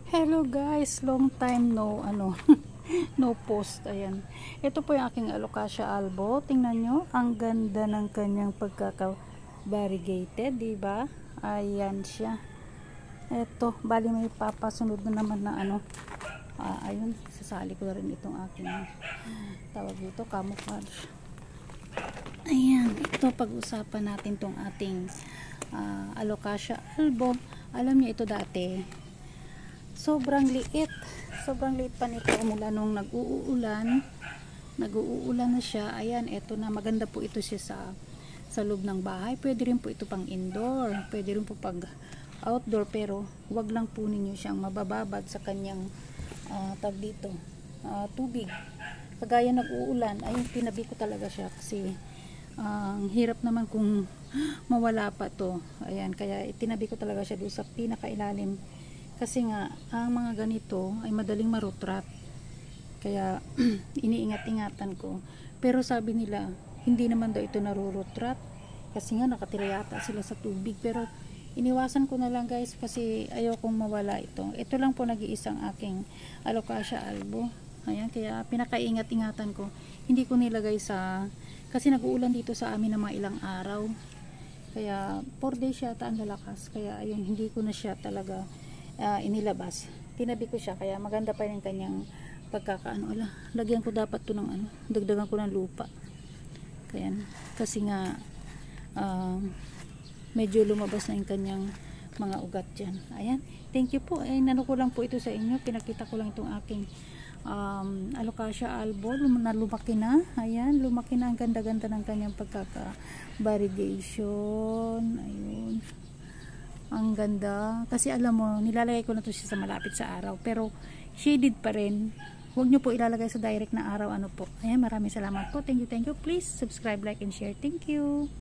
Hello guys, long time no no post. Ayan. Ito po yung aking Alocasia albo. Tingnan nyo, ang ganda ng kanyang pagkaka-variegated, 'di ba? Ayan siya. Ito, bali may papasunod na naman na ayun, sasali ko na rin itong aking tawag dito, camouflage. Ayan, ito pag-usapan natin tong ating Alocasia albo. Alam niyo ito dati, sobrang liit pa nito mula nung nag-uulan na siya. Ayan, eto na, maganda po ito siya sa loob ng bahay. Pwede rin po ito pang indoor, pwede rin po pag outdoor, pero wag lang po ninyo siyang mabababad sa kanyang tag dito, tubig. Kagaya nag-uulan, ayun, tinabi ko talaga siya kasi ang hirap naman kung mawala pa to. Ayan, kaya itinabi ko talaga siya doon sa pinakailalim. Kasi nga, ang mga ganito ay madaling marutrat. Kaya, iniingat-ingatan ko. Pero sabi nila, hindi naman daw ito narurutrat. Kasi nga, nakatira yata sila sa tubig. Pero, iniwasan ko na lang guys, kasi ayaw kong mawala ito. Ito lang po nag-iisang aking Alocasia albo. Ayan, kaya pinakaingat-ingatan ko. Hindi ko nilagay kasi nag-uulan dito sa amin ng mga ilang araw. Kaya, 4 days yata ang lalakas. Kaya, ayun, hindi ko na siya talaga inilabas. Tinabi ko siya, kaya maganda pa rin kanyang pagkakaano. Lagyan ko dapat to ng dagdagan ko ng lupa. Kaya, kasi nga medyo lumabas na yung kanyang mga ugat dyan. Ayan, thank you po. Nano ko lang po ito sa inyo, pinakita ko lang itong aking Alocasia albo na lumaki na. Ayan, lumaki na, ang ganda-ganda ng kanyang pagkaka-variegation. Ayun, ang ganda. Kasi alam mo, nilalagay ko na to siya sa malapit sa araw. Pero, shaded pa rin. Huwag nyo po ilalagay sa direct na araw. Ano po. Ayan, maraming salamat po. Thank you. Please subscribe, like, and share. Thank you.